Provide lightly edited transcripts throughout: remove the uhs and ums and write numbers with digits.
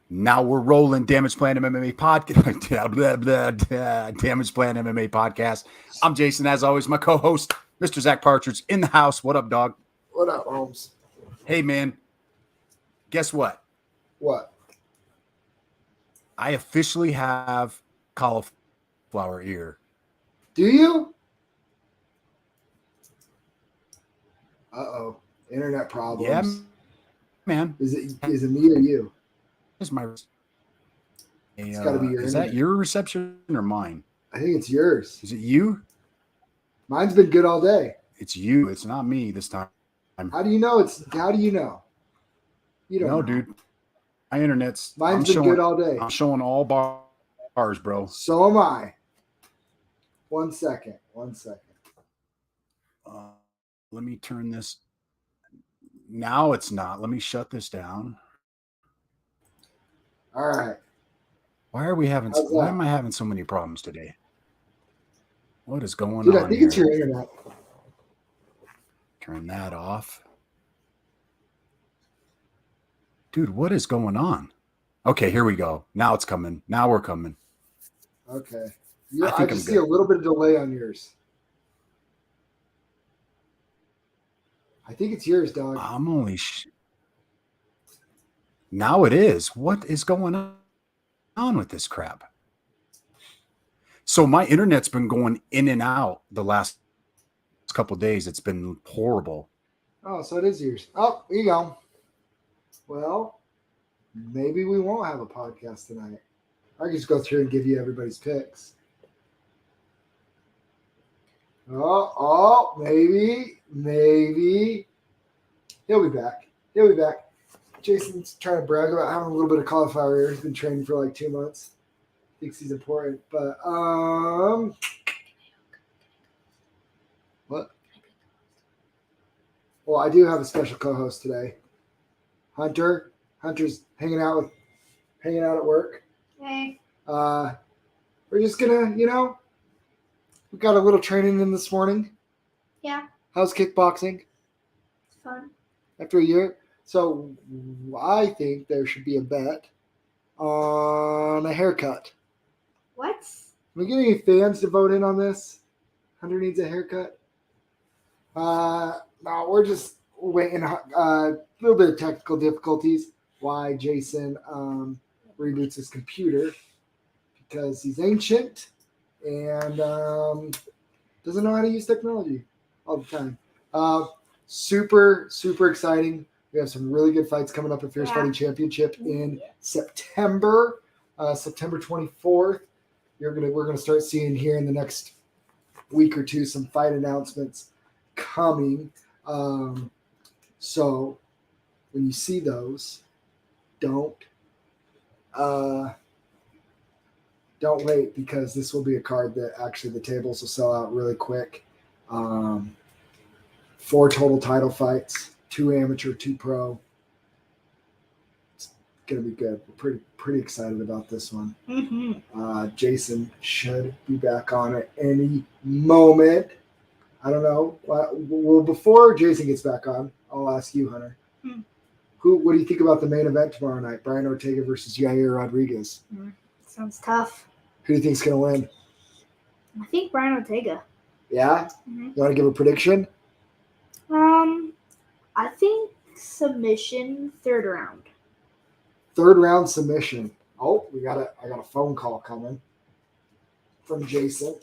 Now we're rolling. Damage Plan MMA podcast. Damage Plan MMA podcast. I'm Jason, as always, my co-host, Mr. Zach Partridge, in the house. What up, dog? What up, Holmes? Hey, man. Guess what? What? I officially have cauliflower ear. Do you? Uh-oh. Internet problems. Yeah, man. Is it me or you? It's my. It's got to be your Is internet. that your reception or mine? I think it's yours. Is it you? Mine's been good all day. It's you. It's not me this time. How do you know? How do you know? You don't know. Dude. My internet's. Mine's been good all day. I'm showing all bars, bro. So am I. 1 second. Let me turn this. Now it's not. Let me shut this down. All right. Why am I having so many problems today? What is going Dude, on? I think here? it's your internet. Turn that off. Dude, what is going on? Okay, here we go. Now it's coming. Now we're coming. Okay. I just see a little bit of delay on yours. I think it's yours, dog. I'm only. Now it is. What is going on with this crap? So my internet's been going in and out the last couple of days. It's been horrible. Oh, so it is yours. Oh, here you go. Well, maybe we won't have a podcast tonight. I can just go through and give you everybody's picks. Maybe. He'll be back. Jason's trying to brag about having a little bit of cauliflower ear. He's been training for like 2 months. Thinks he's important. But, what? Well, I do have a special co-host today. Hunter. Hunter's hanging out at work. Hey. We're just gonna, we got a little training in this morning. Yeah. How's kickboxing? It's fun. After a year? So I think there should be a bet on a haircut. What? Can we get any fans to vote in on this? Hunter needs a haircut. No, we're just waiting. A little bit of technical difficulties. Why Jason reboots his computer, because he's ancient and doesn't know how to use technology all the time. Super exciting. We have some really good fights coming up at Fierce Fighting Championship in September, September 24th. We're gonna start seeing here in the next week or two some fight announcements coming. So when you see those, don't wait, because this will be a card that actually the tables will sell out really quick. 4 total title fights, 2 amateur, 2 pro. It's gonna be good. We're pretty excited about this one. Mm-hmm. Jason should be back on at any moment. I don't know. Well, before Jason gets back on, I'll ask you, Hunter. What do you think about the main event tomorrow night? Brian Ortega versus Yair Rodriguez. Sounds tough. Who do you think's gonna win? I think Brian Ortega. Yeah? Mm-hmm. You want to give a prediction? I think submission, 3rd round. 3rd round submission. Oh, I got a phone call coming from Jason.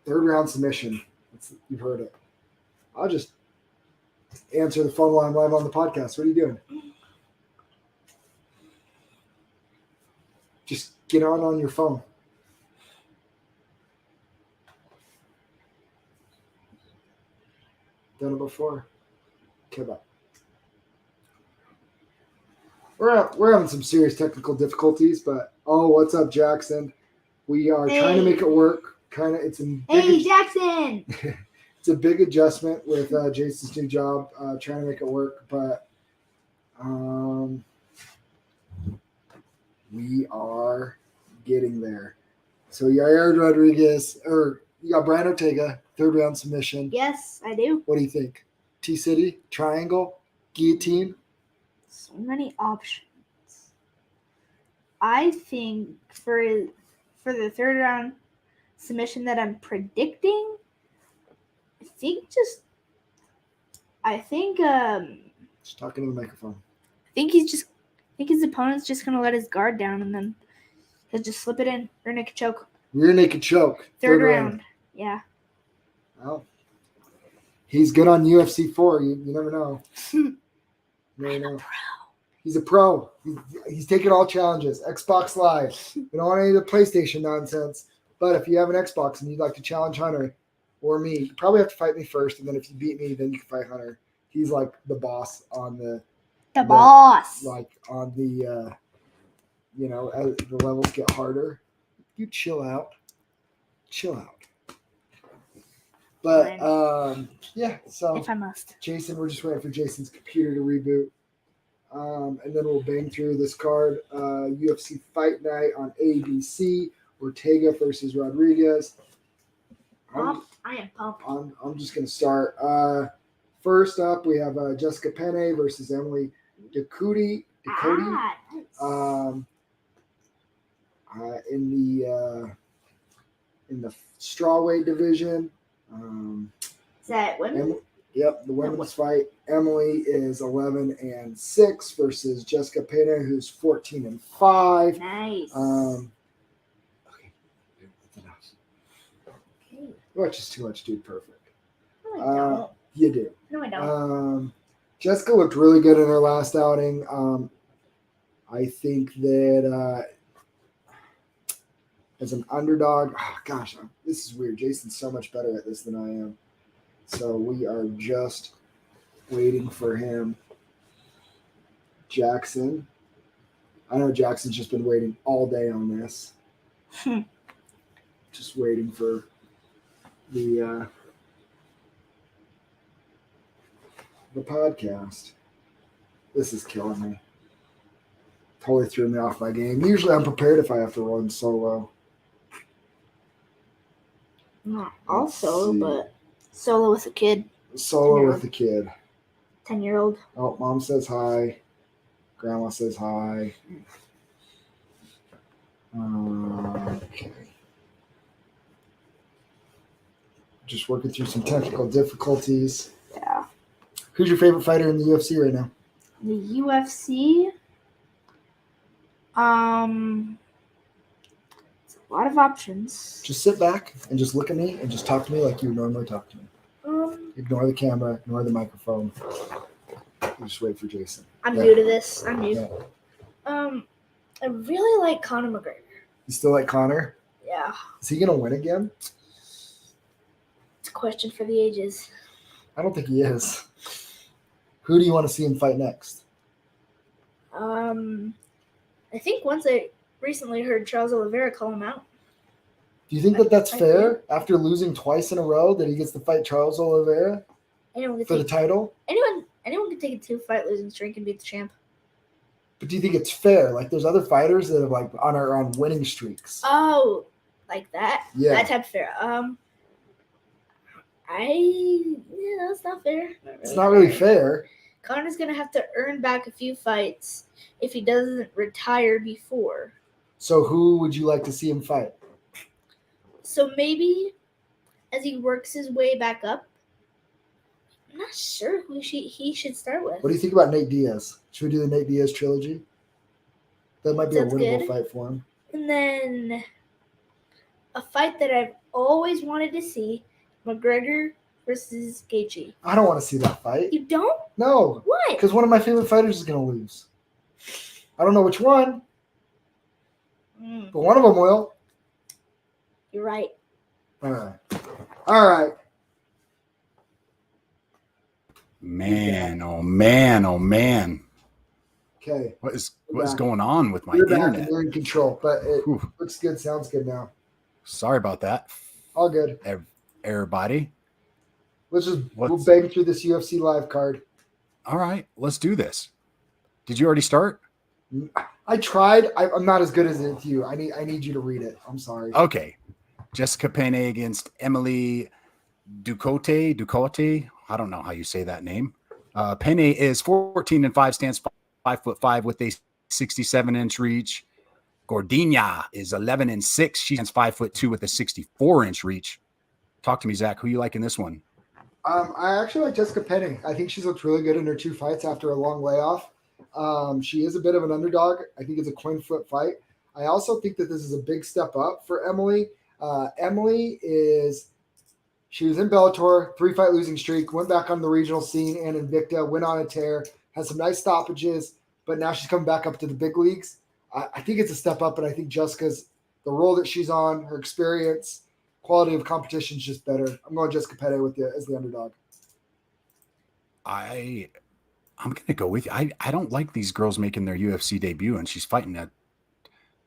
3rd round submission. You've heard it. I'll just answer the phone line live on the podcast. What are you doing? Just get on your phone. Done it before. Okay, bye. We're having some serious technical difficulties, but what's up, Jackson? We are trying to make it work. Jackson! It's a big adjustment with Jason's new job, trying to make it work, but we are getting there. So Yair Rodriguez, or you got Brian Ortega, 3rd round submission. Yes, I do. What do you think? T-City, triangle, guillotine? So many options. I think for the third round submission that I'm predicting, I think Just talking to the microphone. I think his opponent's just gonna let his guard down and then he'll just slip it in rear naked choke. Rear naked choke. Third round. Yeah. Well, he's good on UFC 4. You never know. You never know. He's a pro. He's taking all challenges. Xbox Live. We don't want any of the PlayStation nonsense. But if you have an Xbox and you'd like to challenge Hunter or me, you probably have to fight me first. And then if you beat me, then you can fight Hunter. He's like the boss on the boss. Like on the, as the levels get harder. You chill out. But yeah, so If I must. Jason, we're just waiting for Jason's computer to reboot. And then we'll bang through this card. UFC Fight Night on ABC. Ortega versus Rodriguez. I am pumped. I'm just going to start. First up, we have Jessica Penne versus Emily Ducote. Nice. In the strawweight division. Is that women? Yep, the women's fight. Emily is 11-6 versus Jessica Penne, who's 14-5. Nice. Okay, that's enough. Okay. Which is too much, dude. Perfect. No, I don't. You do. No, I don't. Jessica looked really good in her last outing. I think that as an underdog, this is weird. Jason's so much better at this than I am. So we are just waiting for him. Jackson. I know Jackson's just been waiting all day on this. Just waiting for the podcast. This is killing me. Totally threw me off my game. Usually I'm prepared if I have to run solo. Not all solo, but solo with a kid. Solo with a kid. 10-year-old. Oh, mom says hi. Grandma says hi. Okay. Just working through some technical difficulties. Yeah. Who's your favorite fighter in the UFC right now? The UFC. It's a lot of options. Just sit back and just look at me and just talk to me like you would normally talk to me. Ignore the camera, ignore the microphone. Just wait for Jason. I'm new to this. I'm new. Yeah. I really like Conor McGregor. You still like Conor? Yeah. Is he gonna win again? It's a question for the ages. I don't think he is. Who do you want to see him fight next? I think once I recently heard Charles Oliveira call him out. Do you think that's fair after losing twice in a row that he gets to fight Charles Oliveira for the title? Anyone can take a 2-fight losing streak and beat the champ. But do you think it's fair? Like there's other fighters that are on winning streaks. Oh, like that? Yeah. That type of fair. That's not fair. It's not really fair. Conor's gonna have to earn back a few fights if he doesn't retire before. So who would you like to see him fight? So maybe as he works his way back up, I'm not sure who he should start with. What do you think about Nate Diaz? Should we do the Nate Diaz trilogy? That might be Sounds a winnable good. fight for him. And then a fight that I've always wanted to see, McGregor versus Gaethje. I don't want to see that fight. You don't? No. Why? Because one of my favorite fighters is going to lose. I don't know which one, but one of them will. You're right. All right. Man, oh man, oh man. Okay. What is going on with my You're back internet? and you're in control, but it Whew. looks good, sounds good now. Sorry about that, All good. everybody. We'll bang through this UFC live card. All right, let's do this. Did you already start? I tried. I'm not as good as it with you. I need you to read it. I'm sorry. Okay. Jessica Penne against Emily Ducote. I don't know how you say that name. Penne is 14-5, stands 5'5" with a 67-inch reach. Gordina is 11-6. She stands 5'2" with a 64-inch reach. Talk to me, Zach. Who you like in this one? I actually like Jessica Penne. I think she's looked really good in her 2 fights after a long layoff. She is a bit of an underdog. I think it's a coin flip fight. I also think that this is a big step up for Emily. She was in Bellator, 3-fight losing streak, went back on the regional scene and Invicta, went on a tear, had some nice stoppages, but now she's coming back up to the big leagues. I think it's a step up, and I think Jessica's, the role that she's on, her experience, quality of competition is just better. I'm going Jessica Penne with you as the underdog. I'm going to go with you. I don't like these girls making their UFC debut, and she's fighting a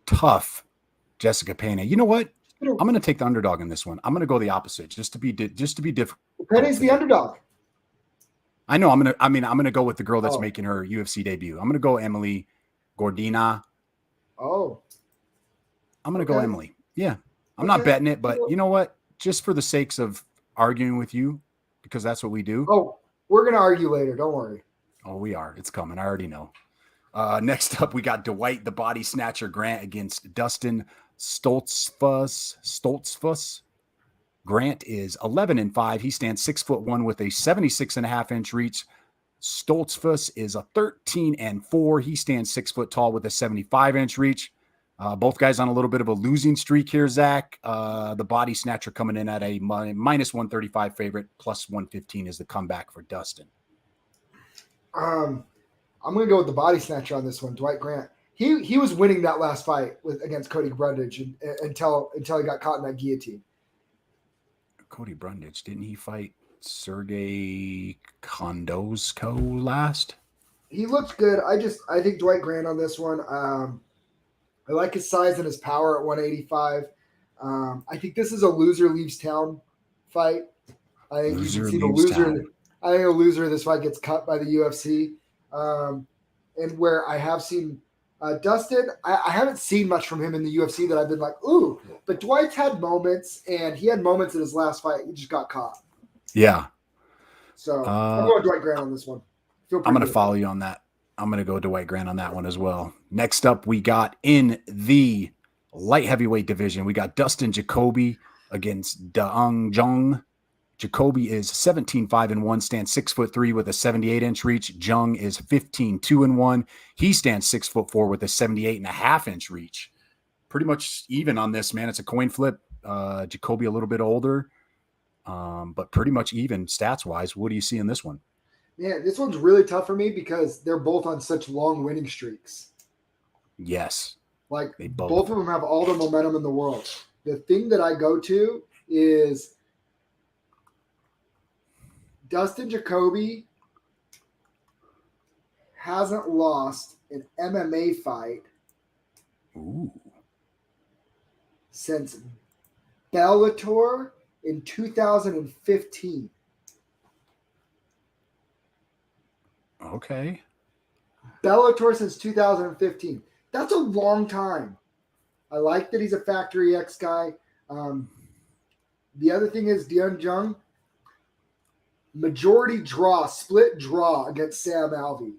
tough Jessica Penne. You know what? I'm going to take the underdog in this one. I'm going to go the opposite, just to be different. Penne's the underdog. I know. I'm going to go with the girl that's making her UFC debut. I'm going to go Emily Gordina. Oh, I'm going to go Emily. Yeah. I'm not betting it, but you know what? Just for the sakes of arguing with you, because that's what we do. Oh, we're going to argue later. Don't worry. Oh, we are. It's coming. I already know. Next up, we got Dwight, the body snatcher Grant against Dustin Stoltzfus. Grant is 11-5. He stands 6'1" with a 76.5-inch reach. Stoltzfus is a 13-4. He stands 6 foot tall with a 75-inch reach. Both guys on a little bit of a losing streak here, Zach. The body snatcher coming in at a minus 135 favorite, plus 115 is the comeback for Dustin. I'm going to go with the body snatcher on this one, Dwight Grant. He was winning that last fight against Cody Brundage until he got caught in that guillotine. Cody Brundage, didn't he fight Sergey Kondosko last? He looked good. I think Dwight Grant on this one. I like his size and his power at 185. I think this is a loser leaves town fight. I think you can see the loser. I think a loser of this fight gets cut by the UFC. And where I have seen Dustin, I haven't seen much from him in the UFC that I've been like, ooh. But Dwight's had moments, and he had moments in his last fight. He just got caught. Yeah. So I'm going Dwight Grant on this one. I'm going to follow you on that. I'm going to go Dwight Grant on that one as well. Next up, we got in the light heavyweight division, we got Dustin Jacoby against Dongjong. Jacoby is 17-5-1, stands 6'3" with a 78-inch reach. Jung is 15-2-1. He stands 6'4" with a 78.5-inch reach. Pretty much even on this, man. It's a coin flip. Jacoby a little bit older, but pretty much even stats-wise. What do you see in this one? Yeah, this one's really tough for me because they're both on such long winning streaks. Yes. Like both of them have all the momentum in the world. The thing that I go to is Dustin Jacoby hasn't lost an MMA fight since Bellator in 2015. Okay. Bellator since 2015. That's a long time. I like that he's a Factory X guy. The other thing is Dongjong, majority draw, split draw against Sam Alvey.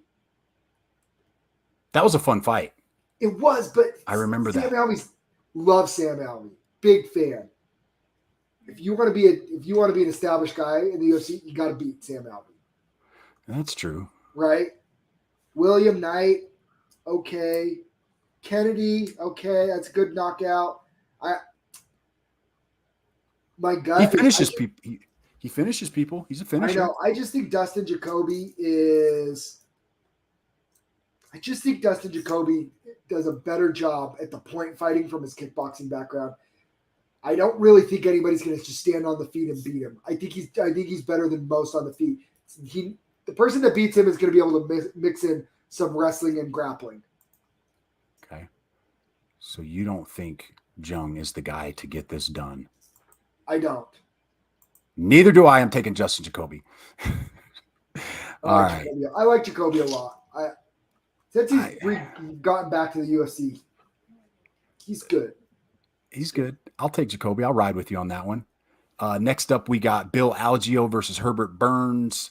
That was a fun fight. It was, but I remember Sam that. Alvey loves Sam Alvey. Big fan. If you want to be an established guy in the UFC, you got to beat Sam Alvey. That's true. Right? William Knight, okay. Kennedy, okay. That's a good knockout. My gut. He finishes people. He finishes people. He's a finisher. I know. I just think Dustin Jacoby does a better job at the point fighting from his kickboxing background. I don't really think anybody's going to just stand on the feet and beat him. I think he's better than most on the feet. The person that beats him is going to be able to mix in some wrestling and grappling. Okay. So you don't think Jung is the guy to get this done? I don't. Neither do I. I'm taking Justin Jacoby. All right. I like Jacoby a lot. Since he's gotten back to the UFC, he's good. He's good. I'll take Jacoby. I'll ride with you on that one. Next up, we got Bill Algeo versus Herbert Burns.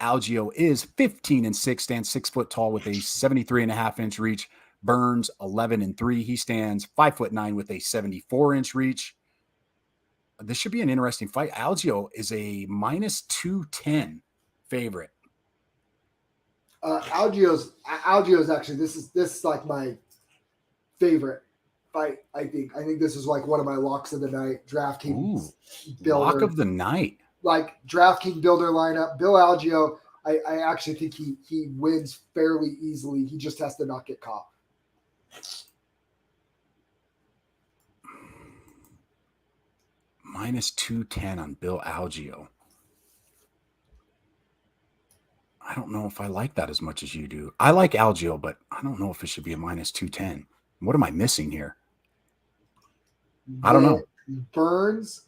Algeo is 15-6, stands 6 foot tall with a 73.5-inch reach. Burns 11-3. He stands 5'9" with a 74-inch reach. This should be an interesting fight. Algeo is a minus 210 favorite. Algeo's actually this is like my favorite fight. I think this is like one of my locks of the night. DraftKings builder, lock of the night. Like DraftKings builder lineup. Bill Algeo. I actually think he wins fairly easily. He just has to not get caught. Minus 210 on Bill Algeo. I don't know if I like that as much as you do. I like Algeo, but I don't know if it should be a minus 210. What am I missing here? I don't know. Burns,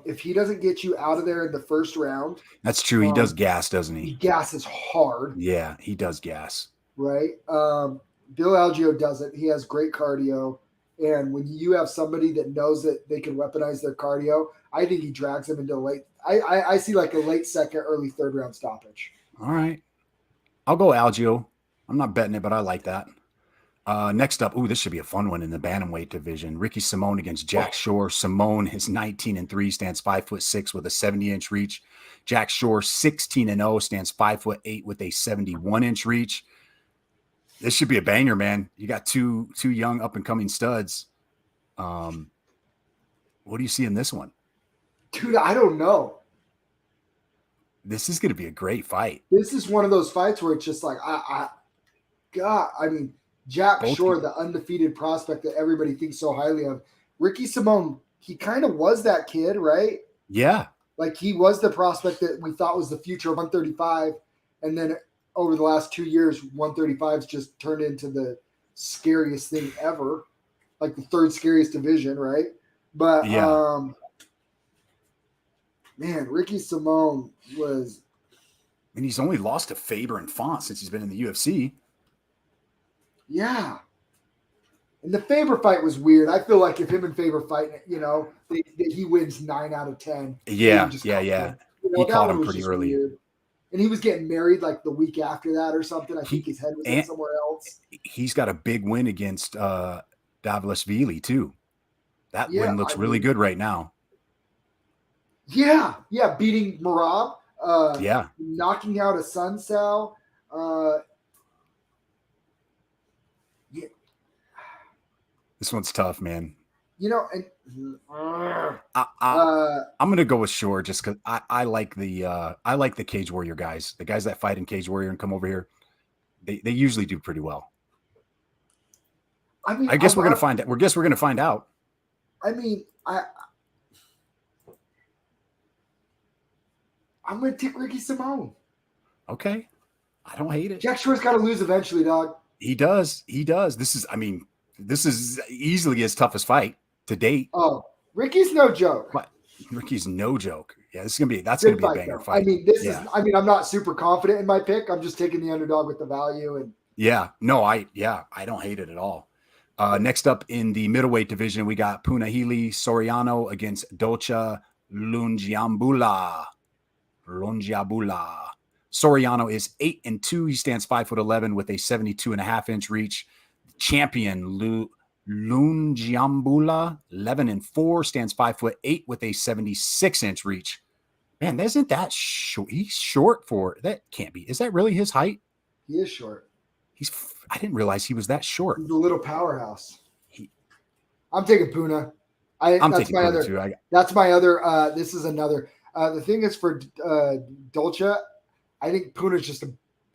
if he doesn't get you out of there in the first round. That's true. He does gas, doesn't he? He gasses hard. Yeah, he does gas. Right? Bill Algeo doesn't. He has great cardio. And when you have somebody that knows that they can weaponize their cardio, I think he drags them into late. I see like a late second, early third round stoppage. All right. I'll go Algeo. I'm not betting it, but I like that. Next up, this should be a fun one in the bantamweight division. Ricky Simone against Jack Shore. Simone is 19-3, stands 5'6" with a 70-inch reach. Jack Shore 16-0, stands 5'8" with a 71-inch reach. This should be a banger, man. You got two young up and coming studs. What do you see in this one? Dude, I don't know. This is going to be a great fight. This is one of those fights where it's just like, Jack Shore, the undefeated prospect that everybody thinks so highly of. Ricky Simone, he kind of was that kid, right? Yeah. Like he was the prospect that we thought was the future of 135. And then over the last 2 years, 135's just turned into the scariest thing ever. Like the third scariest division, right? But, yeah. Man, Ricky Simone was. And he's only lost to Faber and Font since he's been in the UFC. Yeah. And the Faber fight was weird. I feel like if him and Faber fight, he wins 9 out of 10. Yeah. He caught him pretty early. Weird. And he was getting married like the week after that or something. I think his head was in somewhere else. He's got a big win against Davlashvili too. That win looks really good right now. Yeah, beating Marab. Yeah. Knocking out a Sun Sal. Yeah. This one's tough, man. I'm gonna go with Shore just because I like the Cage Warrior guys. The guys that fight in Cage Warrior and come over here, they usually do pretty well. I guess we're gonna find out. We're gonna find out. I'm going to take Ricky Simone. Okay. I don't hate it. Jack Shore's got to lose eventually, dog. He does. This is easily his toughest fight to date. Oh, Ricky's no joke. But Ricky's no joke. Yeah, that's going to be a banger fight. I'm not super confident in my pick. I'm just taking the underdog with the value. And I don't hate it at all. Next up in the middleweight division, we got Punahele Soriano against Dolce Lungiambula. Soriano is 8-2. He stands 5'11" with a 72.5-inch reach. Champion Lungiambula 11-4, stands 5'8" with a 76-inch reach. Man, isn't that short? He's short for that. Can't be. Is that really his height? He is short. I didn't realize he was that short. He's a little powerhouse. I'm taking Puna. I'm taking Puna too. That's my other. This is another. The thing is for Dolce, I think Puna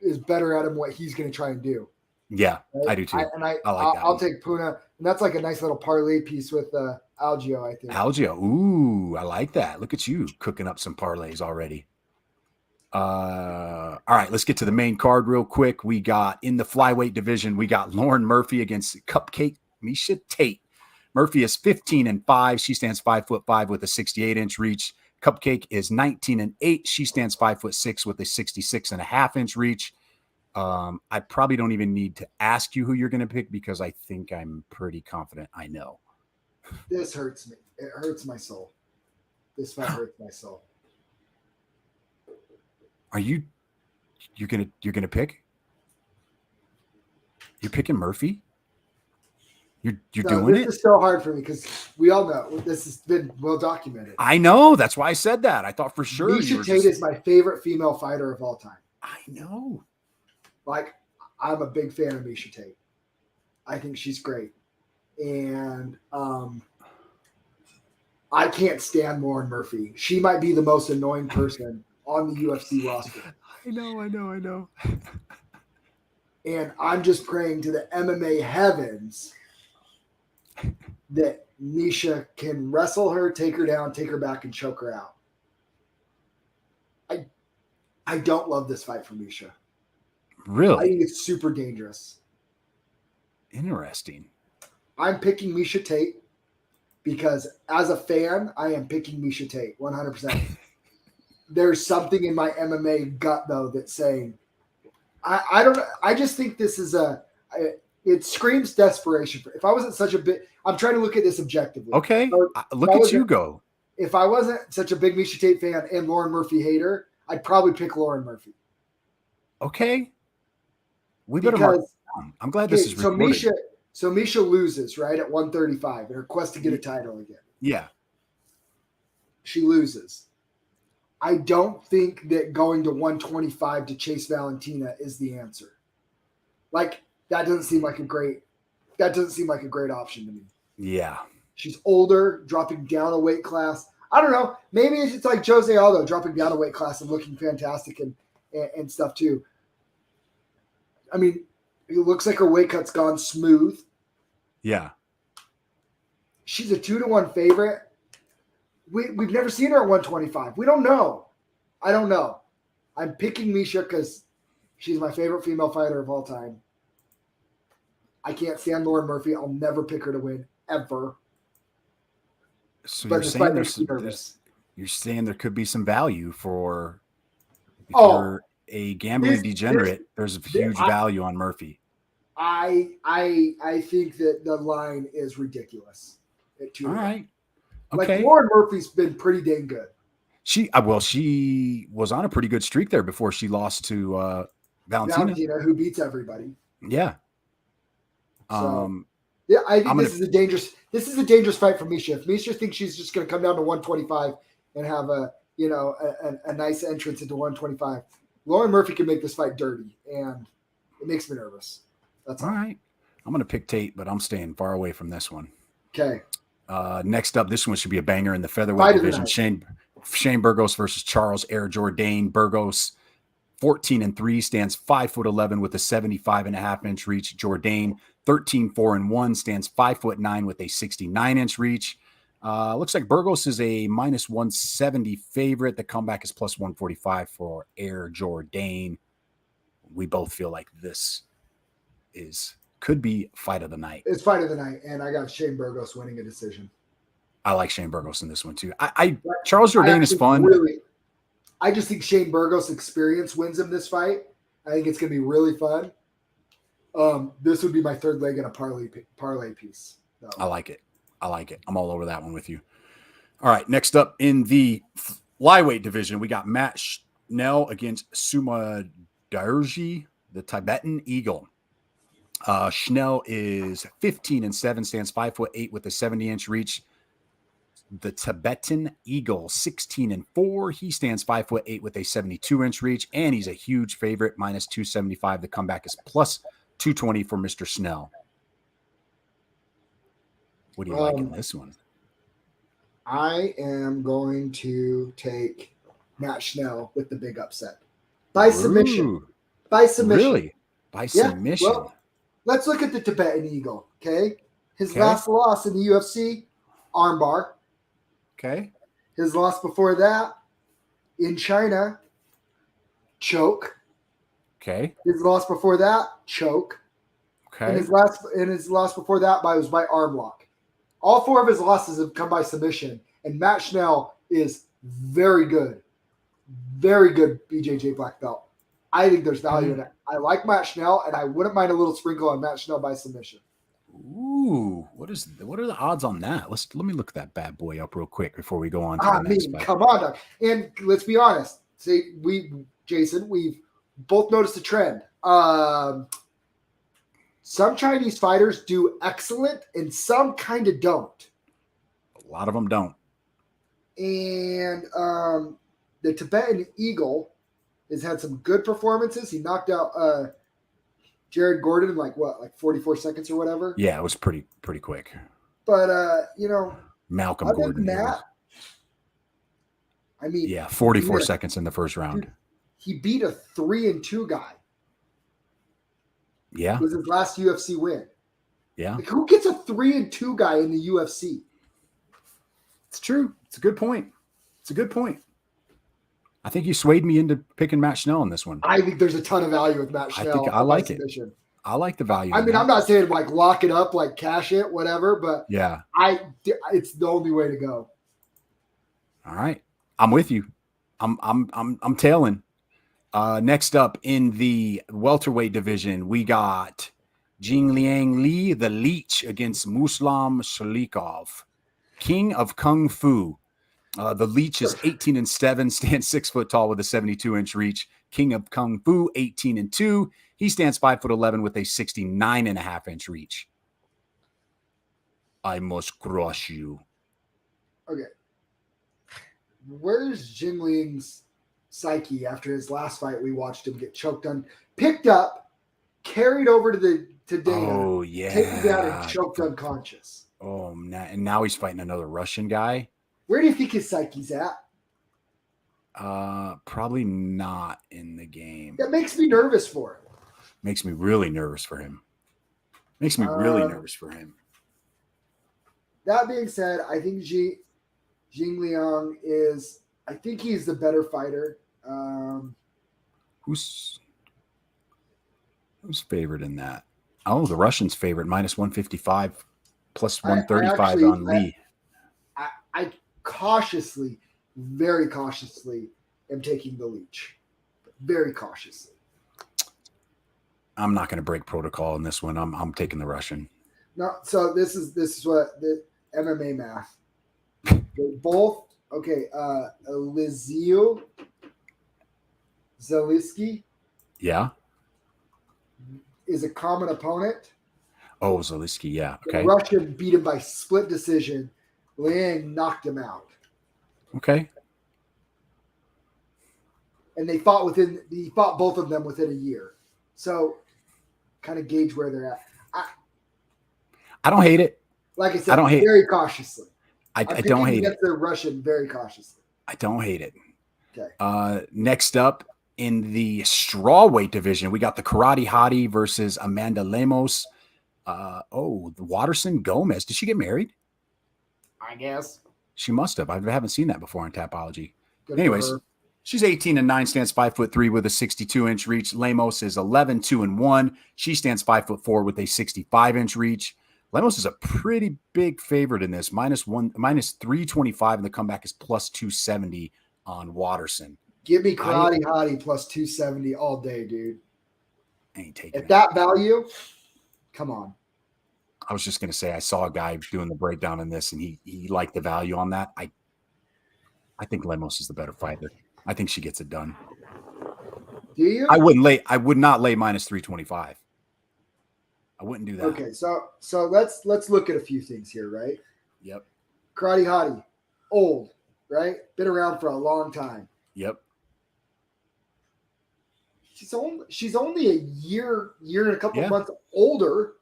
is better at him what he's going to try and do. Yeah, right? I do too. I like that. I'll take Puna, and that's like a nice little parlay piece with Algeo, I think. Algeo, ooh, I like that. Look at you cooking up some parlays already. All right, let's get to the main card real quick. We got in the flyweight division, we got Lauren Murphy against Cupcake Miesha Tate. Murphy is 15-5. She stands 5'5" with a 68-inch reach. Cupcake is 19-8. She stands 5'6" with a 66.5-inch reach. I probably don't even need to ask you who you're going to pick because I think I'm pretty confident I know. This hurts me. It hurts my soul. This fight hurts my soul. You're gonna pick? You're picking Murphy? You're So doing this it? is so hard for me because we all know this has been well documented. I know. That's why I said that. I thought for sure you Miesha were Tate just. is my favorite female fighter of all time. I know. Like, I'm a big fan of Miesha Tate. I think she's great. And I can't stand Lauren Murphy. She might be the most annoying person on the UFC roster. I know. And I'm just praying to the MMA heavens that Miesha can wrestle her, take her down, take her back, and choke her out. I don't love this fight for Miesha. I Really think it's super dangerous. interesting. I'm picking Miesha Tate because as a fan, I am picking Miesha Tate 100%. There's something in my MMA gut, though, that's saying, I don't know. I just think this is it screams desperation. If I wasn't such a bit, I'm trying to look at this objectively. Okay, So look at you go. If I wasn't such a big Miesha Tate fan and Lauren Murphy hater, I'd probably pick Lauren Murphy. Okay, we better mark. I'm glad this is recorded. So Miesha loses, right, at 135 in her quest to get a title again. Yeah. She loses. I don't think that going to 125 to chase Valentina is the answer. Like, that doesn't seem like a great option to me. Yeah. She's older, dropping down a weight class. I don't know. Maybe it's like Jose Aldo dropping down a weight class and looking fantastic and stuff too. I mean, it looks like her weight cut's gone smooth. Yeah. She's a 2-1 favorite. We've never seen her at 125. We don't know. I don't know. I'm picking Miesha because she's my favorite female fighter of all time. I can't stand Lauren Murphy. I'll never pick her to win, ever. So But you're saying there could be some value for if Oh, you're a gambling degenerate. There's a huge value on Murphy. I think that the line is ridiculous at 2-1. All right. Like, Okay. Lauren Murphy's been pretty dang good. She was on a pretty good streak there before she lost to Valentina. Who beats everybody. Yeah. So, yeah, I think this is a dangerous fight for Miesha. If Miesha thinks she's just going to come down to 125 and have a nice entrance into 125, Lauren Murphy can make this fight dirty, and it makes me nervous. That's all right. I'm going to pick Tate, but I'm staying far away from this one. Okay. Next up, this one should be a banger in the featherweight division. Shane Burgos versus Charles Air Jourdain. Burgos 14-3, stands 5'11" with a 75.5-inch reach. Jourdain 13-4-1, stands 5'9" with a 69-inch reach. Looks like Burgos is a -170 favorite. The comeback is +145 for Air Jourdain. We both feel like this could be fight of the night. It's fight of the night, and I got Shane Burgos winning a decision. I like Shane Burgos in this one too. Charles Jourdain is fun. I just think Shane Burgos' experience wins him this fight. I think it's going to be really fun. This would be my third leg in a parlay piece. So. I like it. I'm all over that one with you. All right, next up in the flyweight division, we got Matt Schnell against Suma Dairji, the Tibetan Eagle. Schnell is 15-7, stands 5'8" with a 70-inch reach. The Tibetan Eagle, 16-4. He stands 5'8" with a 72-inch reach, and he's a huge favorite, -275. The comeback is +220 for Mr. Schnell. What do you like in this one? I am going to take Matt Schnell with the big upset by submission. By submission. Really? By submission. Well, let's look at the Tibetan Eagle. Okay, his last loss in the UFC, armbar. Okay. His loss before that in China, choke. Okay. His loss before that, choke. Okay. And his loss before that was by arm lock. All four of his losses have come by submission, and Matt Schnell is very good. Very good BJJ black belt. I think there's value in it. I like Matt Schnell, and I wouldn't mind a little sprinkle on Matt Schnell by submission. Ooh, what are the odds on that? Let me look that bad boy up real quick before we go on to the next fight. Come on, Doug. And let's be honest. Jason, we've both noticed a trend. Some Chinese fighters do excellent and some kind of don't. A lot of them don't. And the Tibetan Eagle has had some good performances. He knocked out Jared Gordon in like 44 seconds or whatever. Yeah, it was pretty quick. But Malcolm other Gordon. than that, I mean, yeah, 44 seconds in the first round. Dude, he beat a 3-2 guy. Yeah. It was his last UFC win. Yeah. Like, who gets a 3-2 guy in the UFC? It's true. It's a good point. I think you swayed me into picking Matt Schnell in this one. I think there's a ton of value with Matt Schnell. I like it. I like the value. I mean, I'm not saying like lock it up, like cash it, whatever, but yeah, it's the only way to go. All right. I'm with you. I'm tailing. Next up in the welterweight division, we got Jingliang Li, the Leech, against Muslim Shalikov, King of Kung Fu. The Leech is 18-7, stands 6 foot tall with a 72-inch reach. King of Kung Fu, 18-2. He stands 5'11" with a 69.5-inch reach. I must crush you. Okay. Where's Jingling's psyche after his last fight? We watched him get choked on, picked up, carried over to Dana. Oh, yeah. Taken down and choked unconscious. Oh, and now he's fighting another Russian guy. Where do you think his psyche's at? Probably not in the game. That makes me nervous for him. Makes me really nervous for him. That being said, I think Jing Liang is. I think he's the better fighter. Who's favored in that? Oh, the Russian's favorite, minus 155, plus 135 on Lee. I cautiously, very cautiously, am taking the Leech. Very cautiously. I'm not going to break protocol in this one. I'm taking the Russian. No, so this is what the MMA math. They both Lizio Zaliski. Yeah. Is a common opponent. Oh, Zaliski, yeah. Okay. The Russian beat him by split decision. Liang knocked him out. Okay. And he fought both of them within a year. So kind of gauge where they're at. I don't hate it. Like I said, very cautiously. I don't hate it. The Russian very cautiously. I don't hate it. Okay. Next up in the strawweight division, we got the Karate Hottie versus Amanda Lemos. The Watterson Gomez. Did she get married? I guess. She must have. I haven't seen that before in Tapology. Anyways, she's 18-9, stands 5'3" with a 62-inch reach. Lemos is 11-2-1. She stands 5'4" with a 65-inch reach. Lemos is a pretty big favorite in this, minus 325, and the comeback is plus 270 on Watterson. Give me Karate Hottie plus 270 all day, dude. I ain't taking it. That value, come on. I was just going to say, I saw a guy doing the breakdown in this, and he liked the value on that. I think Lemos is the better fighter. I think she gets it done. Do you? I would not lay minus 325. I wouldn't do that. Okay, so let's look at a few things here, right? Yep. Karate Hottie, old, right? Been around for a long time. Yep. She's only a year and a couple months older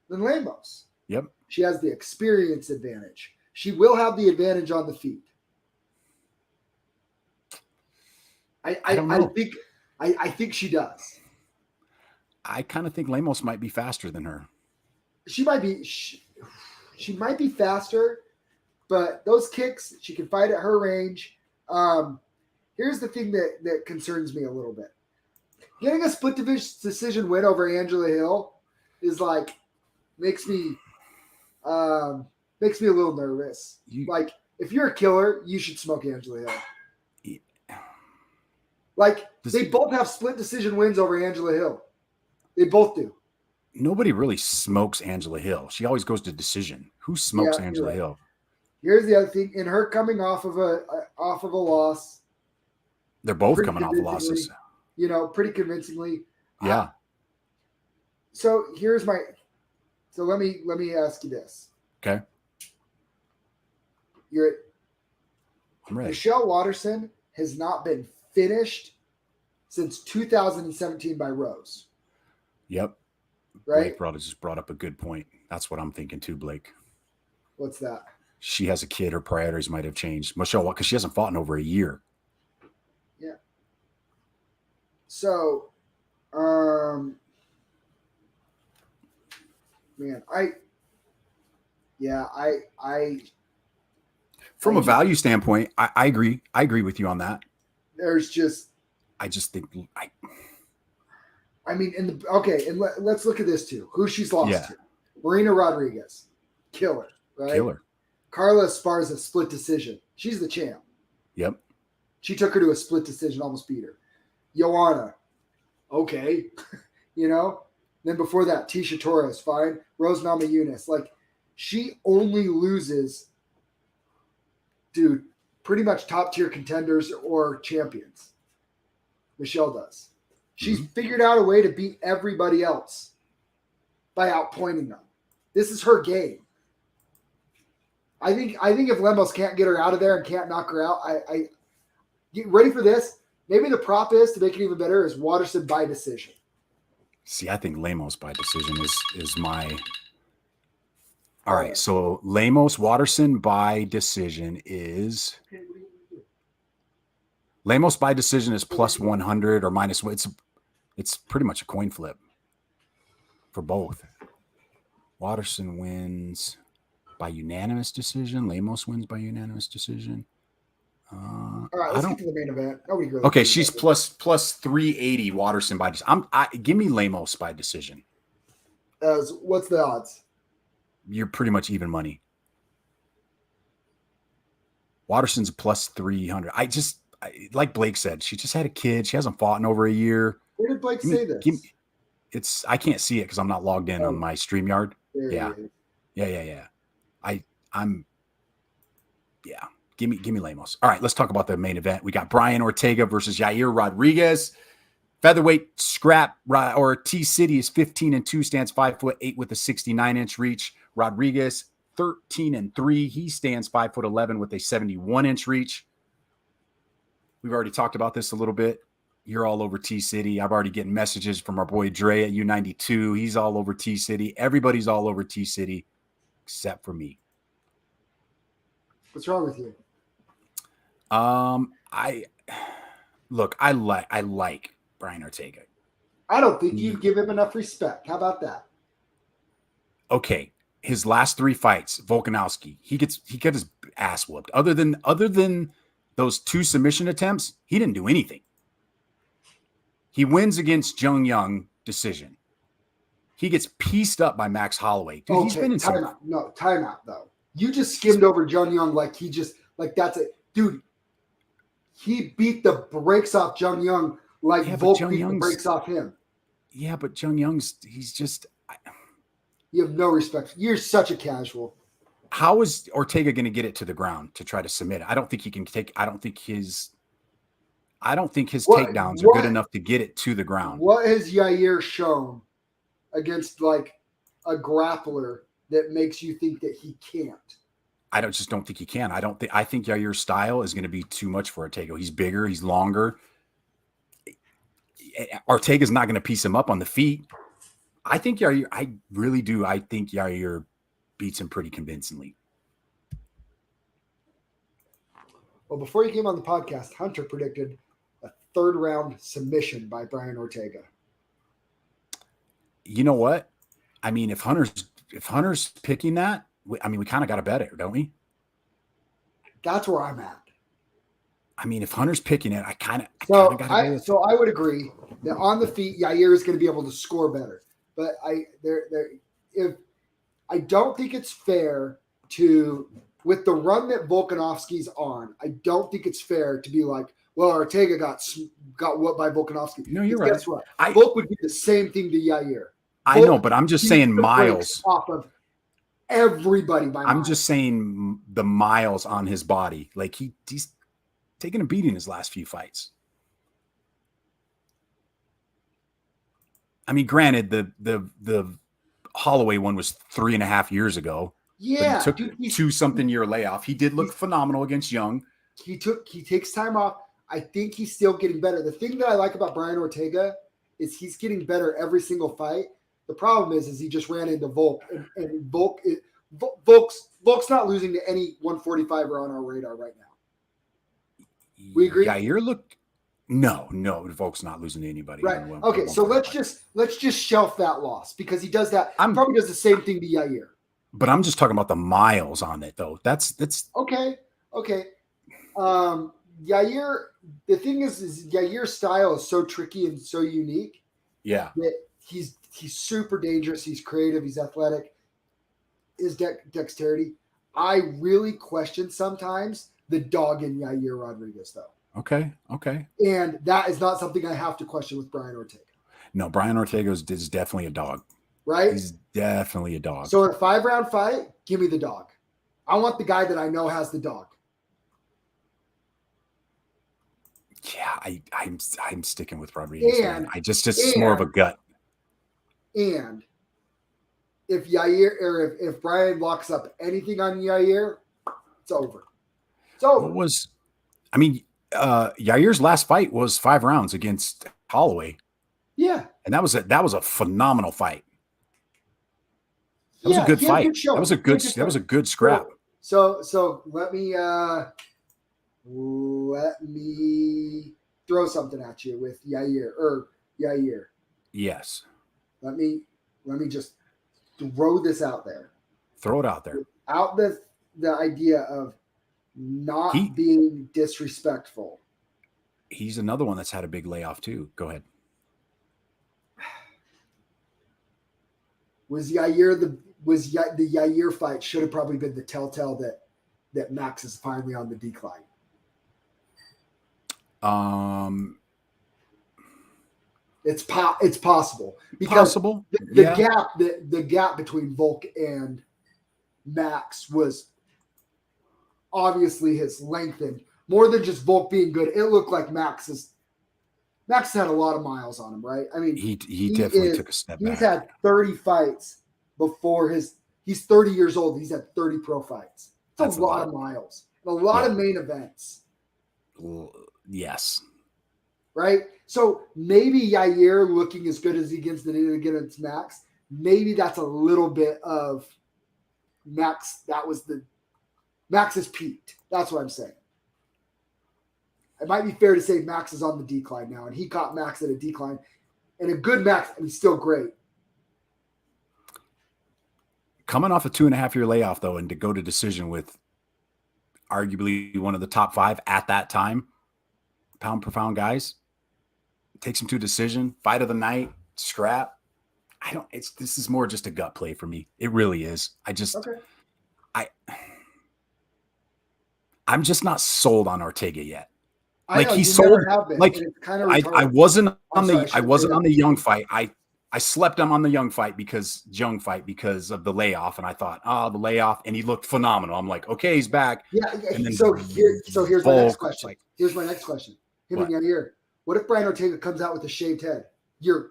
than Lemos. Yep. She has the experience advantage. She will have the advantage on the feet. I think she does. I kind of think Lemos might be faster than her. She might be faster, but those kicks, she can fight at her range. Here's the thing that concerns me a little bit. Getting a split decision win over Angela Hill is makes me a little nervous. If you're a killer, you should smoke Angela Hill. They both have split decision wins over Angela Hill. They both do. Nobody really smokes Angela Hill. She always goes to decision. Who smokes Angela Hill? Here's the other thing. In her coming off of a loss. They're both coming off losses. Pretty convincingly. Yeah. So here's my. So let me ask you this. Okay. I'm ready. Michelle Watterson has not been finished since 2017 by Rose. Yep. Right? Blake just brought up a good point. That's what I'm thinking too, Blake. What's that? She has a kid. Her priorities might have changed. Michelle, because she hasn't fought in over a year. Yeah. So, man, From a value standpoint, I agree. I agree with you on that. There's just. I just think. I mean, let's look at this too. Who she's lost to. Marina Rodriguez. Killer, right? Killer. Carla Esparza, split decision. She's the champ. Yep. She took her to a split decision, almost beat her. Joanna. Okay. You know? Then before that, Tisha Torres, fine. Rose Namajunas. Like, she only loses, dude, pretty much top-tier contenders or champions. Michelle does. She's figured out a way to beat everybody else by outpointing them. This is her game. I think if Lemos can't get her out of there and can't knock her out, I get ready for this. Maybe the prop is, to make it even better, is Watterson by decision. See, I think Lemos by decision is my. All right, so Lemos Watterson by decision is. Lemos by decision is plus 100 or minus. It's pretty much a coin flip for both. Watterson wins by unanimous decision. Lemos wins by unanimous decision. All right, let's get to the main event. Nobody goes. Okay, she's plus 380. Watterson by decision. Give me Lemos by decision. What's the odds? You're pretty much even money. Watterson's plus 300. Like Blake said, she just had a kid. She hasn't fought in over a year. Where did Blake say this? I can't see it because I'm not logged in on my StreamYard. Yeah. Give me Lemos. All right, let's talk about the main event. We got Brian Ortega versus Yair Rodriguez. Featherweight scrap or T City is 15-2, stands 5'8" with a 69-inch reach. Rodriguez 13-3. He stands 5'11" with a 71-inch reach. We've already talked about this a little bit. You're all over T City. I've already getting messages from our boy Dre at U92. He's all over T City. Everybody's all over T City except for me. What's wrong with you? I like Brian Ortega. I don't think you give him enough respect. How about that? Okay, his last 3 fights, Volkanovski, he got his ass whooped. Other than those 2 submission attempts, he didn't do anything. He wins against Dongjong decision. He gets pieced up by Max Holloway. Dude, he's been in timeout though. You just skimmed over Dongjong like that's it. Dude, he beat the brakes off Dongjong like Volk beat the brakes off him. Yeah, but he's just... You have no respect. You're such a casual. How is Ortega going to get it to the ground to try to submit it? I don't think he can take... I don't think his takedowns are good enough to get it to the ground. What has Yair shown against like a grappler that makes you think that he can't? I just don't think he can. I think Yair's style is going to be too much for Ortega. He's bigger, he's longer. Ortega's not going to piece him up on the feet. I think Yair, I really do. I think Yair beats him pretty convincingly. Well, before you came on the podcast, Hunter predicted a 3rd round submission by Brian Ortega. You know what? I mean, if Hunter's picking that, we kind of got to bet it, don't we? That's where I'm at. I mean, if Hunter's picking it, I kind of got to go with it. So I would agree that on the feet, Yair is going to be able to score better. But I don't think it's fair to, with the run that Volkanovski's on, I don't think it's fair to be like, well, Ortega got whooped by Volkanovski. No, you're right. Guess what? Volk would do the same thing to Yair. I know, but I'm just saying miles off of everybody. I'm just saying the miles on his body. Like he's taken a beating his last few fights. I mean, granted, the Holloway one was 3.5 years ago. Yeah, but he took dude, 2-something year layoff. He did look phenomenal against Young. He takes time off. I think he's still getting better. The thing that I like about Brian Ortega is he's getting better every single fight. The problem is he just ran into Volk, and Volk's not losing to any 145er on our radar right now. We agree? Yair looked no, Volk's not losing to anybody. Right. Okay, so let's just shelf that loss because he does that. He probably does the same thing to Yair. But I'm just talking about the miles on it, though. That's okay. Yair. The thing is Yair's style is so tricky and so unique. Yeah. That he's super dangerous. He's creative. He's athletic. His dexterity. I really question sometimes the dog in Yair Rodriguez, though. Okay. And that is not something I have to question with Brian Ortega. No, Brian Ortega is definitely a dog. Right? He's definitely a dog. So in a 5-round fight, give me the dog. I want the guy that I know has the dog. Yeah, I'm sticking with Rodriguez. And I just more of a gut. And if Yair or if Brian locks up anything on Yair, it's over. Yair's last fight was 5 rounds against Holloway. Yeah. And that was a phenomenal fight. That was a good fight. That was a good scrap. So let me throw something at you with Yair. Yes. Let me just throw this out there. Throw it out there. Out the idea of not being disrespectful. He's another one that's had a big layoff too. Go ahead. Was the Yair fight should have probably been the telltale that Max is finally on the decline. It's possible because the gap between Volk and Max was obviously has lengthened more than just Volk being good. It looked like Max had a lot of miles on him, right? I mean, he definitely took a step back. He's had 30 fights before he's 30 years old. He's had 30 pro fights. That's a lot of miles and a lot of main events. Yes. Right? So maybe Yair looking as good as he gets against Max, maybe that's a little bit of Max. Max has peaked. That's what I'm saying. It might be fair to say Max is on the decline now, and he caught Max at a decline. And a good Max, and he's still great. Coming off a 2.5-year layoff, though, and to go to decision with arguably one of the top 5 at that time, pound per pound guys, takes him to a decision, fight of the night, scrap. This is more just a gut play for me. It really is. I'm just not sold on Ortega yet. Like he sold, like I wasn't on the Young fight. I slept him on the Young fight because of the layoff, and I thought, the layoff, and he looked phenomenal. I'm like, okay, he's back. Yeah. So here's my next question. Here's my next question. Him and Yair. What if Brian Ortega comes out with a shaved head? You're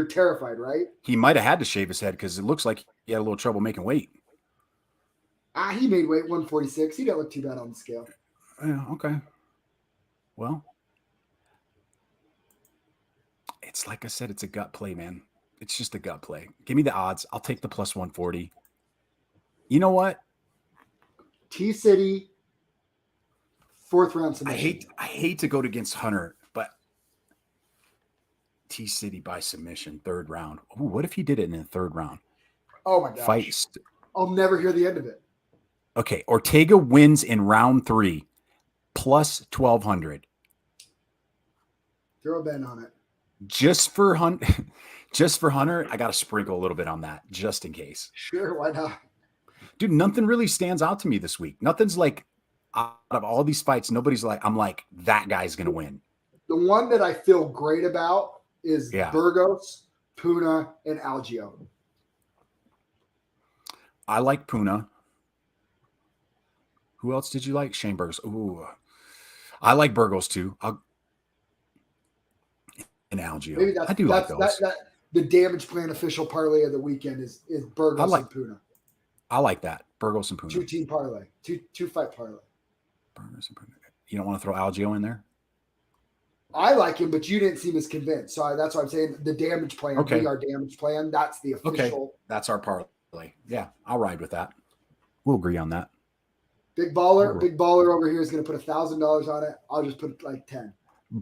terrified, right? He might have had to shave his head because it looks like he had a little trouble making weight. He made weight 146. He didn't look too bad on the scale. Yeah. Okay. Well, it's like I said, it's a gut play, man. It's just a gut play. Give me the odds. I'll take the plus 140. You know what? T-City, 4th round submission. I hate to go against Hunter, but T-City by submission, 3rd round. Ooh, what if he did it in the 3rd round? Oh, my gosh. I'll never hear the end of it. Okay, Ortega wins in round 3, plus 1,200. Throw a bet on it. Just for Hunter, I got to sprinkle a little bit on that, just in case. Sure, why not? Dude, nothing really stands out to me this week. Nothing's like, out of all these fights, nobody's like, I'm like, that guy's going to win. The one that I feel great about is Burgos, Puna, and Algeo. I like Puna. Who else did you like? Shane Burgos. Ooh, I like Burgos too. And Algeo. I do like those. the damage plan official parlay of the weekend is Burgos and Puna. I like that. Burgos and Puna. 2-team parlay. Two fight parlay. Burgos and Puna. You don't want to throw Algeo in there? I like him, but you didn't seem as convinced. So that's why I'm saying the damage plan. Okay. Our damage plan. That's the official. Okay. That's our parlay. Yeah, I'll ride with that. We'll agree on that. Big baller over here is going to put $1,000 on it. I'll just put like 10.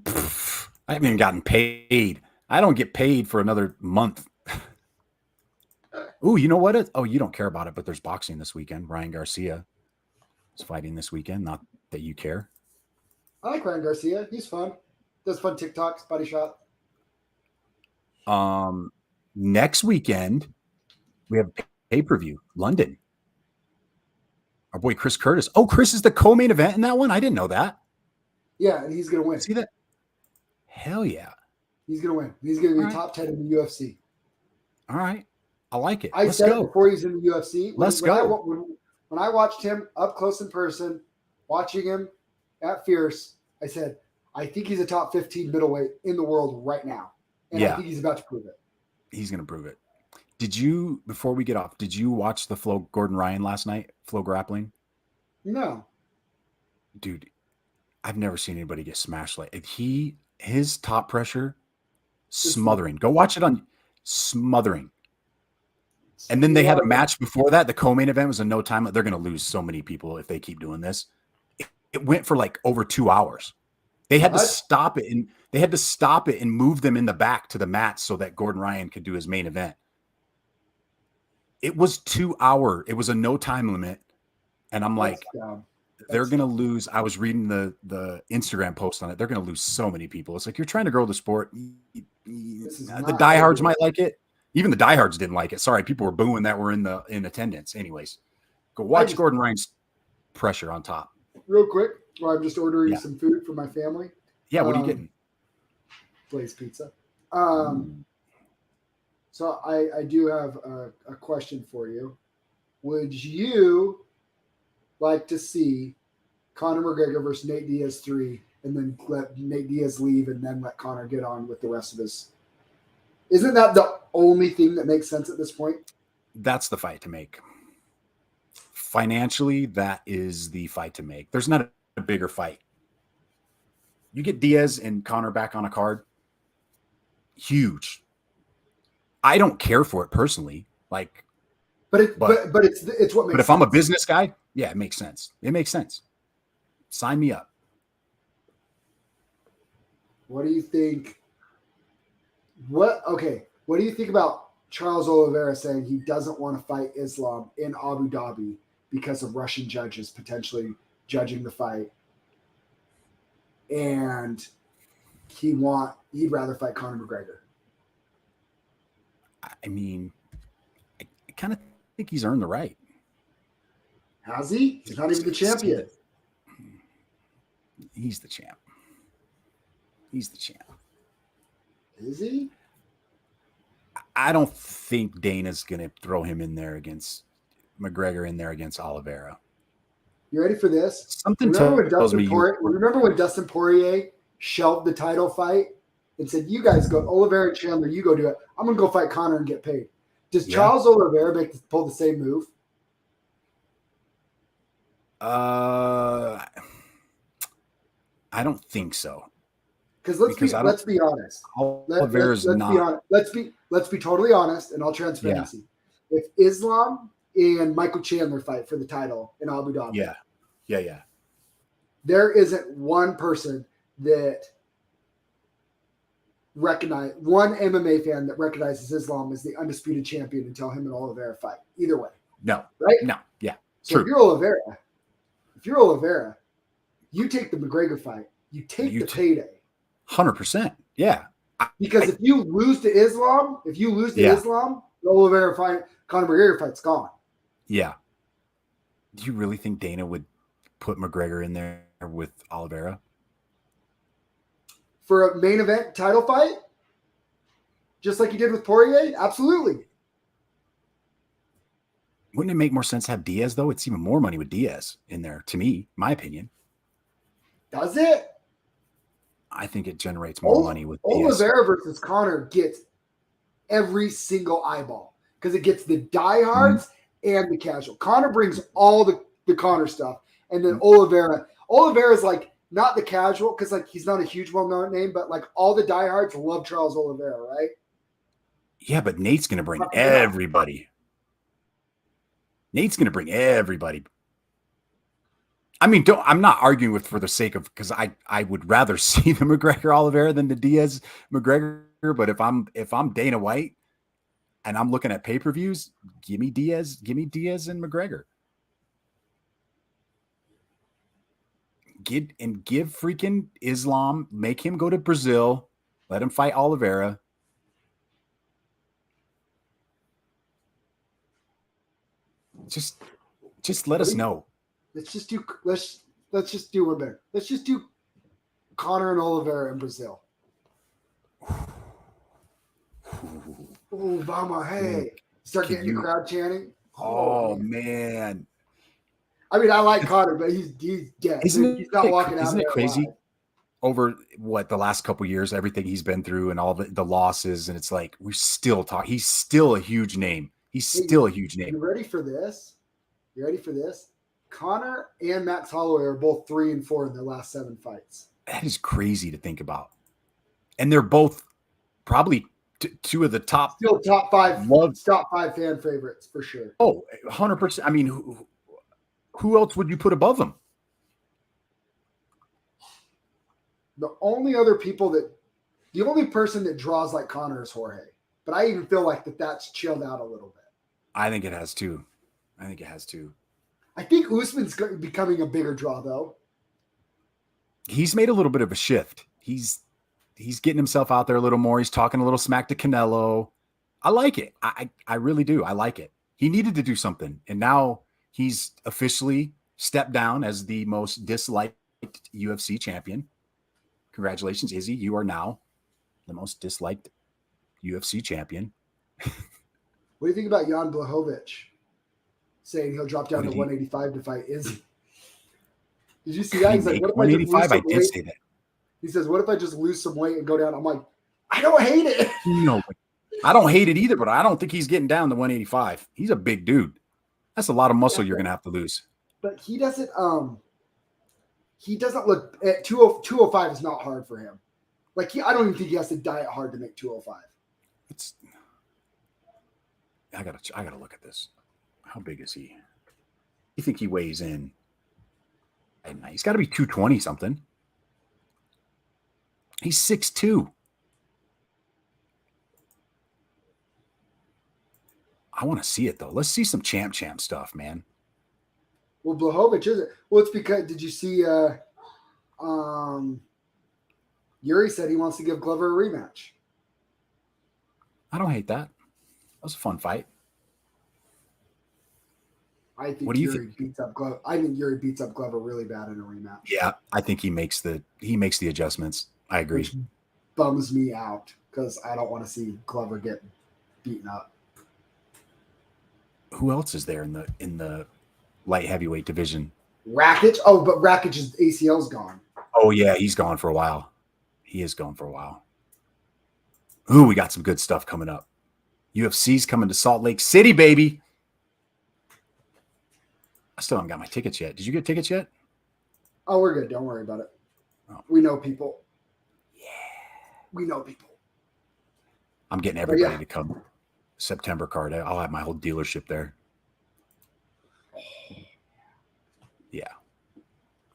I haven't even gotten paid. I don't get paid for another month. Ooh, you know what? You don't care about it, but there's boxing this weekend. Ryan Garcia is fighting this weekend. Not that you care. I like Ryan Garcia. He's fun. Does fun TikToks, body shot. Next weekend we have pay-per-view, London. Our boy Chris Curtis. Oh, Chris is the co-main event in that one? I didn't know that. Yeah, and he's going to win. See that? Hell yeah. He's going to win. He's going to be top 10 in the UFC. All right. I like it. I said it before he's in the UFC. Let's go. When I watched him up close in person, watching him at Fierce, I said, I think he's a top 15 middleweight in the world right now. And I think he's about to prove it. He's going to prove it. Before we get off, did you watch the Flo Gordon Ryan last night? Flo grappling? No. Dude, I've never seen anybody get smashed like his top pressure, smothering. Go watch it on smothering. And then they had a match before that. The co-main event was a no time. They're going to lose so many people if they keep doing this. It went for like over 2 hours. They had to stop it and move them in the back to the mat so that Gordon Ryan could do his main event. It was 2 hours. It was a no time limit. And I'm like, they're going to lose. I was reading the Instagram post on it. They're going to lose so many people. It's like, you're trying to grow the sport. The diehards might like it. Even the diehards didn't like it. Sorry. People were booing that were in attendance. Anyways, go watch Gordon Ryan's pressure on top. Real quick, while I'm just ordering some food for my family. Yeah, what are you getting? Blaze Pizza. So I do have a question for you. Would you like to see Conor McGregor versus Nate Diaz 3 and then let Nate Diaz leave and then let Conor get on with the rest of his? Isn't that the only thing that makes sense at this point? That's the fight to make. Financially, that is the fight to make. There's not a bigger fight. You get Diaz and Conor back on a card. Huge. I don't care for it personally. But it's what makes sense. But if I'm a business guy, yeah, it makes sense. It makes sense. Sign me up. What do you think? What do you think about Charles Oliveira saying he doesn't want to fight Islam in Abu Dhabi because of Russian judges potentially judging the fight, and he'd rather fight Conor McGregor? I mean, I kind of think he's earned the right. Has he? He's not even the champion. He's the champ. He's the champ. Is he? I don't think Dana's going to throw him in there against McGregor against Oliveira. You ready for this? Remember when Dustin Poirier shelved the title fight and said, "You guys go, Oliveira and Chandler, you go do it. I'm going to go fight Conor and get paid." Does Charles Oliveira pull the same move? I don't think so. Because let's be honest. Oliveira's not. Let's be totally honest and all transparency. Yeah. If Islam and Michael Chandler fight for the title in Abu Dhabi, yeah, there isn't one person that one MMA fan that recognizes Islam as the undisputed champion until him and Oliveira fight. Either way, no, right? No, yeah. So if you're Oliveira, you take the McGregor fight. You take the payday. 100%. Yeah. Because if you lose to Islam, the Oliveira fight, Conor McGregor fight's gone. Yeah. Do you really think Dana would put McGregor in there with Oliveira? For a main event title fight? Just like he did with Poirier? Absolutely. Wouldn't it make more sense to have Diaz, though? It's even more money with Diaz in there, to me, my opinion. Does it? I think it generates more money with Oliveira versus Conor gets every single eyeball because it gets the diehards and the casual. Conor brings all the Conor stuff, and then Oliveira's like not the casual because like he's not a huge well-known name, but like all the diehards love Charles Oliveira, right? Yeah, but Nate's going to bring everybody. Nate's going to bring everybody. I mean, I'm not arguing for the sake of, because I would rather see the McGregor Oliveira than the Diaz McGregor. But if I'm Dana White and I'm looking at pay-per-views, give me Diaz and McGregor. Give freaking Islam, make him go to Brazil, let him fight Oliveira. Just let us know. Let's just do one better. Let's just do Conor and Oliveira in Brazil. Oh, Vama, hey. Start getting the crowd chanting. Oh man. I mean, I like Conor, but he's dead. He's not walking out. Isn't it crazy? Alive. Over what the last couple of years, everything he's been through and all the losses, and it's like we still talk. He's still a huge name. He's still a huge name. You ready for this? Conor and Max Holloway are both 3-4 in their last 7 fights. That is crazy to think about. And they're both probably two of the top 5 fan favorites for sure. Oh, 100%. I mean, who else would you put above them? The only person that draws like Conor is Jorge. But I even feel like that's chilled out a little bit. I think it has too. I think Usman's becoming a bigger draw, though. He's made a little bit of a shift. He's getting himself out there a little more. He's talking a little smack to Canelo. I like it. I really do. I like it. He needed to do something. And now he's officially stepped down as the most disliked UFC champion. Congratulations, Izzy. You are now the most disliked UFC champion. What do you think about Jan Blachowicz saying he'll drop down to 185 to fight Izzy? Did you see that? He's like, what if 185? I did say that. He says, what if I just lose some weight and go down? I'm like, I don't hate it. No, I don't hate it either, but I don't think he's getting down to 185. He's a big dude. That's a lot of muscle you're going to have to lose. But he doesn't look at 205 is not hard for him. Like I don't even think he has to diet hard to make 205. I gotta look at this. How big is he? You think he weighs in? He's got to be 220 something. He's 6'2". I want to see it though. Let's see some champ stuff, man. Well, Blachowicz is it? Well, it's because did you see? Yuri said he wants to give Glover a rematch. I don't hate that. That was a fun fight. I think Yuri beats up Glover. I think Yuri beats up Glover really bad in a rematch. Yeah, I think he makes the adjustments. I agree. Which bums me out because I don't want to see Glover get beaten up. Who else is there in the light heavyweight division? Rakic. Oh, but Rakic's ACL's gone. Oh yeah, he's gone for a while. He is gone for a while. Ooh, we got some good stuff coming up. UFC's coming to Salt Lake City, baby. I still haven't got my tickets yet. Did you get tickets yet? Oh, we're good. Don't worry about it. Oh. We know people. Yeah. We know people. I'm getting everybody to come. September card. I'll have my whole dealership there. Yeah.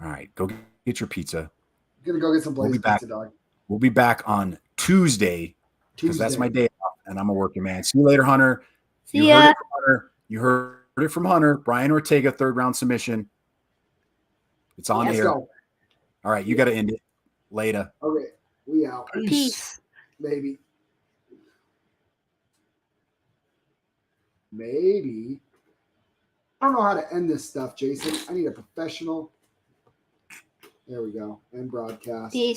All right. Go get your pizza. I'm going to go get some Blaze pizza, dog. We'll be back on Tuesday because that's my day off, and I'm a working man. See you later, Hunter. You heard it from Hunter. Brian Ortega, 3rd round submission. It's on air. Go. All right. You got to end it. Later. Okay. We out. Peace. Maybe. I don't know how to end this stuff, Jason. I need a professional. There we go. End broadcast. Peace.